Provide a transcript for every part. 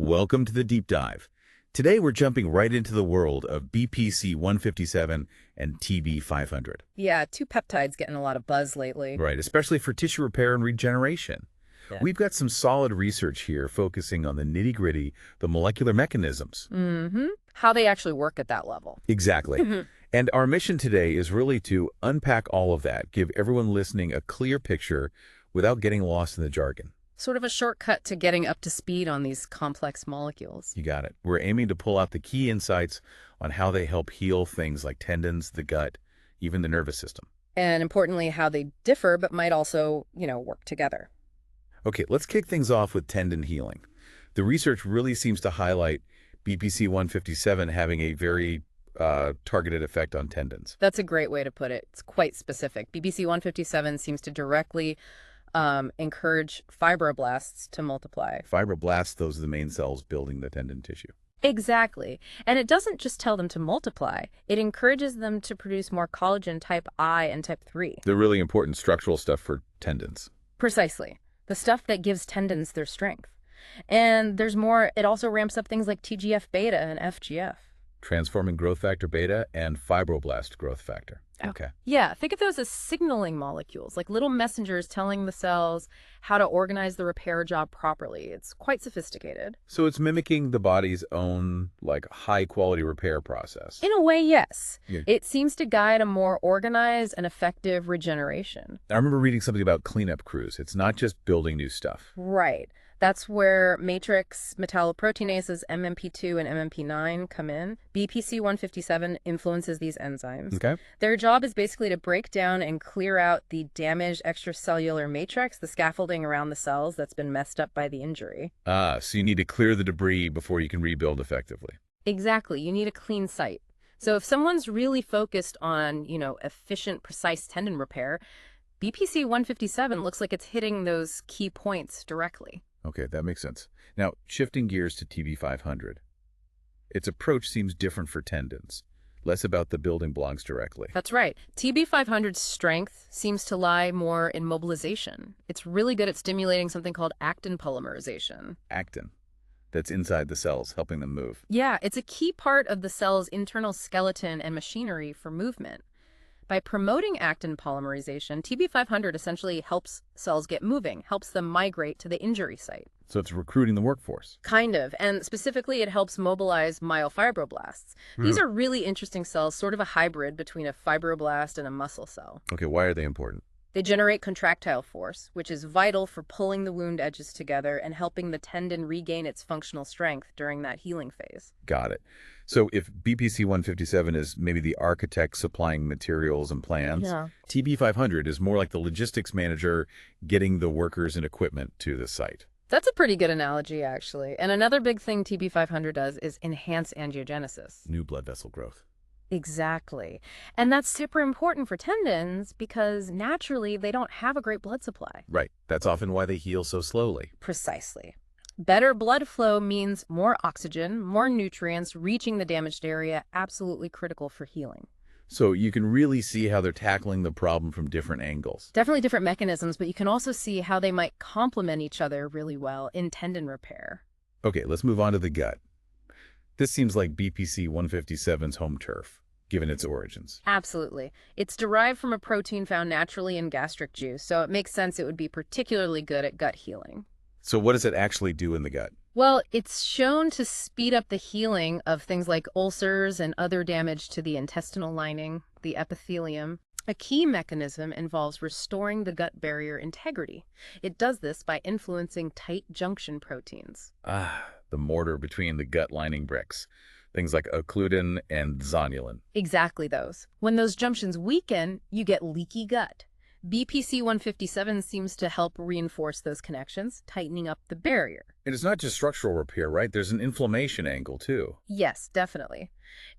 Welcome to the deep dive. Today we're jumping right into the world of BPC-157 and TB-500. Yeah, two peptides getting a lot of buzz lately. Right, especially for tissue repair and regeneration. Yeah. We've got some solid research here focusing on the nitty-gritty, the molecular mechanisms. How they actually work at that level. Exactly. And our mission today is really to unpack all of that, give everyone listening a clear picture without getting lost in the jargon. Sort of a shortcut to getting up to speed on these complex molecules. You got it. We're aiming to pull out the key insights on how they help heal things like tendons, the gut, even the nervous system. And importantly, how they differ but might also, work together. Okay, let's kick things off with tendon healing. The research really seems to highlight BPC-157 having a very targeted effect on tendons. That's a great way to put it. It's quite specific. BPC-157 seems to directly encourage fibroblasts to multiply. Fibroblasts, those are the main cells building the tendon tissue. Exactly. And it doesn't just tell them to multiply. It encourages them to produce more collagen type I and type 3. The really important structural stuff for tendons. Precisely. The stuff that gives tendons their strength. And there's more. It also ramps up things like TGF-beta and FGF. Transforming growth factor beta and fibroblast growth factor. Okay. Yeah, think of those as signaling molecules, like little messengers telling the cells how to organize the repair job properly. It's quite sophisticated. So it's mimicking the body's own, high-quality repair process. In a way, yes. Yeah. It seems to guide a more organized and effective regeneration. I remember reading something about cleanup crews. It's not just building new stuff. Right. That's where matrix metalloproteinases MMP2 and MMP9 come in. BPC-157 influences these enzymes. Okay. Their job is basically to break down and clear out the damaged extracellular matrix, the scaffolding around the cells that's been messed up by the injury. So you need to clear the debris before you can rebuild effectively. Exactly. You need a clean site. So if someone's really focused on, efficient, precise tendon repair, BPC-157 looks like it's hitting those key points directly. Okay, that makes sense. Now, shifting gears to TB-500. Its approach seems different for tendons, less about the building blocks directly. That's right. TB-500's strength seems to lie more in mobilization. It's really good at stimulating something called actin polymerization. Actin. That's inside the cells, helping them move. Yeah, it's a key part of the cell's internal skeleton and machinery for movement. By promoting actin polymerization, TB-500 essentially helps cells get moving, helps them migrate to the injury site. So it's recruiting the workforce. Kind of. And specifically, it helps mobilize myofibroblasts. These are really interesting cells, sort of a hybrid between a fibroblast and a muscle cell. Okay, why are they important? They generate contractile force, which is vital for pulling the wound edges together and helping the tendon regain its functional strength during that healing phase. Got it. So if BPC-157 is maybe the architect supplying materials and plans, TB-500 is more like the logistics manager getting the workers and equipment to the site. That's a pretty good analogy, actually. And another big thing TB-500 does is enhance angiogenesis. New blood vessel growth. Exactly. And that's super important for tendons because naturally they don't have a great blood supply. Right. That's often why they heal so slowly. Precisely. Better blood flow means more oxygen, more nutrients reaching the damaged area, absolutely critical for healing. So you can really see how they're tackling the problem from different angles. Definitely different mechanisms, but you can also see how they might complement each other really well in tendon repair. Okay, let's move on to the gut. This seems like BPC-157's home turf, given its origins. Absolutely. It's derived from a protein found naturally in gastric juice, so it makes sense it would be particularly good at gut healing. So what does it actually do in the gut? Well, it's shown to speed up the healing of things like ulcers and other damage to the intestinal lining, the epithelium. A key mechanism involves restoring the gut barrier integrity. It does this by influencing tight junction proteins. The mortar between the gut lining bricks. Things like occludin and zonulin. Exactly those. When those junctions weaken, you get leaky gut. BPC-157 seems to help reinforce those connections, tightening up the barrier. And it's not just structural repair, right? There's an inflammation angle, too. Yes, definitely.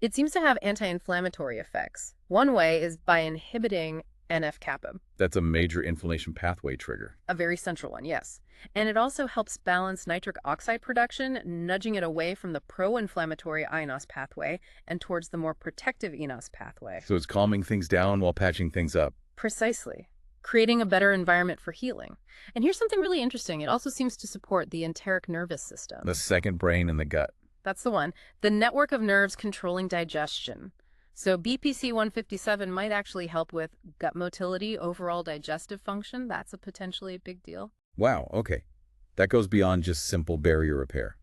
It seems to have anti-inflammatory effects. One way is by inhibiting NF-kappa. That's a major inflammation pathway trigger. A very central one, yes. And it also helps balance nitric oxide production, nudging it away from the pro-inflammatory INOS pathway and towards the more protective ENOS pathway. So it's calming things down while patching things up. Precisely. creating a better environment for healing. And here's something really interesting. It also seems to support the enteric nervous system. The second brain in the gut. That's the one. The network of nerves controlling digestion. So BPC-157 might actually help with gut motility, overall digestive function. That's a potentially big deal. Wow, okay. That goes beyond just simple barrier repair.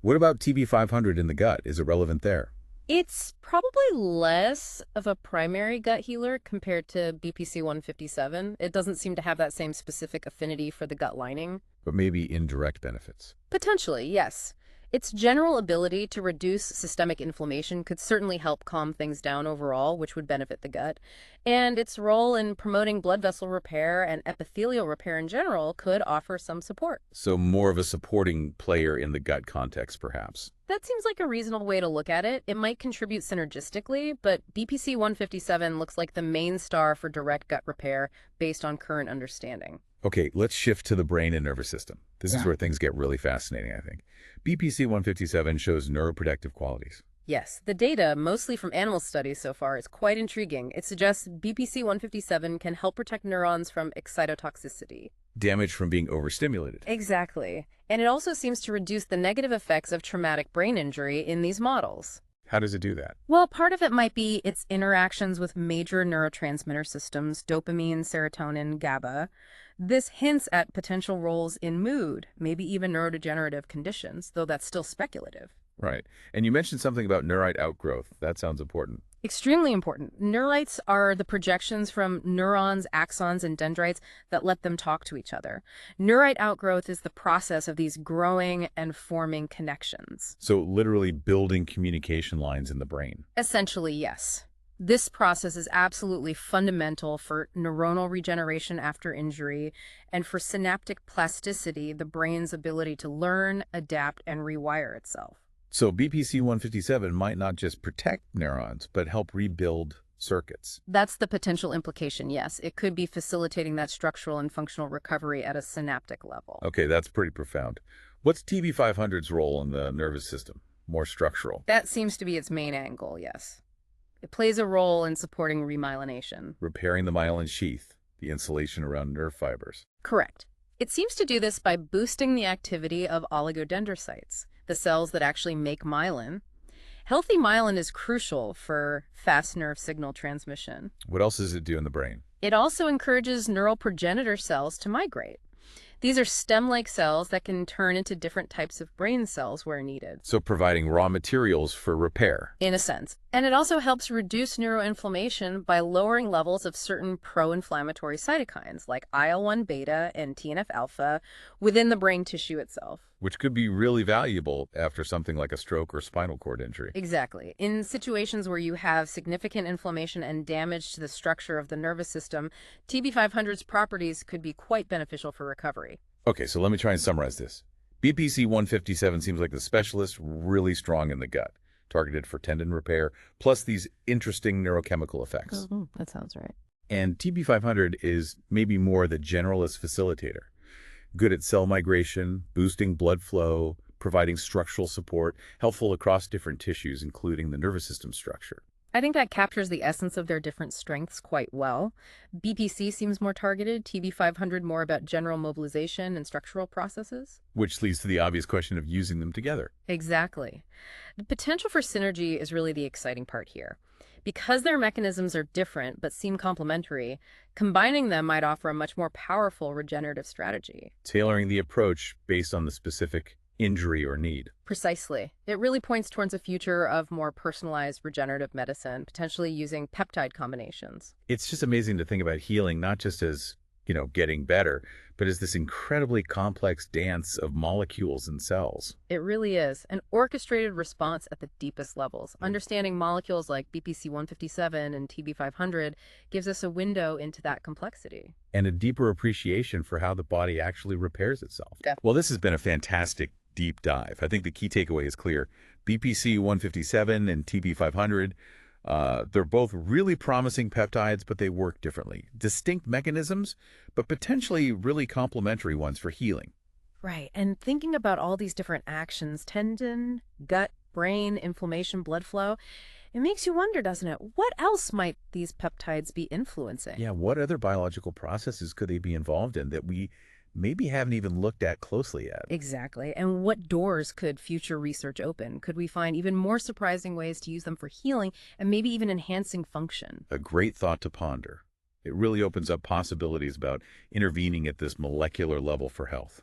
What about TB-500 in the gut? Is it relevant there? It's probably less of a primary gut healer compared to BPC-157. It doesn't seem to have that same specific affinity for the gut lining. But maybe indirect benefits. Potentially, yes. Its general ability to reduce systemic inflammation could certainly help calm things down overall, which would benefit the gut. And its role in promoting blood vessel repair and epithelial repair in general could offer some support. So more of a supporting player in the gut context, perhaps. That seems like a reasonable way to look at it. It might contribute synergistically, but BPC-157 looks like the main star for direct gut repair based on current understanding. Okay, let's shift to the brain and nervous system. This is where things get really fascinating, I think. BPC-157 shows neuroprotective qualities. Yes, the data, mostly from animal studies so far, is quite intriguing. It suggests BPC-157 can help protect neurons from excitotoxicity. Damage from being overstimulated. Exactly. And it also seems to reduce the negative effects of traumatic brain injury in these models. How does it do that? Well, part of it might be its interactions with major neurotransmitter systems, dopamine, serotonin, GABA. This hints at potential roles in mood, maybe even neurodegenerative conditions, though that's still speculative. Right. And you mentioned something about neurite outgrowth. That sounds important. Extremely important. Neurites are the projections from neurons, axons, and dendrites that let them talk to each other. Neurite outgrowth is the process of these growing and forming connections. So literally building communication lines in the brain. Essentially, yes. This process is absolutely fundamental for neuronal regeneration after injury and for synaptic plasticity, the brain's ability to learn, adapt, and rewire itself. So BPC-157 might not just protect neurons, but help rebuild circuits. That's the potential implication, yes. It could be facilitating that structural and functional recovery at a synaptic level. Okay, that's pretty profound. What's TB-500's role in the nervous system? More structural. That seems to be its main angle, yes. It plays a role in supporting remyelination. Repairing the myelin sheath, the insulation around nerve fibers. Correct. It seems to do this by boosting the activity of oligodendrocytes, the cells that actually make myelin. Healthy myelin is crucial for fast nerve signal transmission. What else does it do in the brain? It also encourages neural progenitor cells to migrate. These are stem-like cells that can turn into different types of brain cells where needed. So providing raw materials for repair. In a sense. And it also helps reduce neuroinflammation by lowering levels of certain pro-inflammatory cytokines like IL-1 beta and TNF-alpha within the brain tissue itself. Which could be really valuable after something like a stroke or spinal cord injury. Exactly. In situations where you have significant inflammation and damage to the structure of the nervous system, TB-500's properties could be quite beneficial for recovery. Okay, so let me try and summarize this. BPC-157 seems like the specialist really strong in the gut, targeted for tendon repair, plus these interesting neurochemical effects. That sounds right. And TB-500 is maybe more the generalist facilitator. Good at cell migration, boosting blood flow, providing structural support, helpful across different tissues, including the nervous system structure. I think that captures the essence of their different strengths quite well. BPC seems more targeted, TB-500 more about general mobilization and structural processes. Which leads to the obvious question of using them together. Exactly. The potential for synergy is really the exciting part here. Because their mechanisms are different but seem complementary, combining them might offer a much more powerful regenerative strategy. Tailoring the approach based on the specific injury or need. Precisely. It really points towards a future of more personalized regenerative medicine, potentially using peptide combinations. It's just amazing to think about healing not just as, getting better, but as this incredibly complex dance of molecules and cells. It really is. An orchestrated response at the deepest levels. Understanding molecules like BPC-157 and TB-500 gives us a window into that complexity. And a deeper appreciation for how the body actually repairs itself. Definitely. Well, this has been a fantastic deep dive. I think the key takeaway is clear. BPC-157 and TB-500, they're both really promising peptides, but they work differently. Distinct mechanisms, but potentially really complementary ones for healing. Right. And thinking about all these different actions, tendon, gut, brain, inflammation, blood flow, It makes you wonder, doesn't it? What else might these peptides be influencing? Yeah, what other biological processes could they be involved in that we maybe haven't even looked at closely yet? Exactly. And what doors could future research open? Could we find even more surprising ways to use them for healing and maybe even enhancing function? A great thought to ponder. It really opens up possibilities about intervening at this molecular level for health.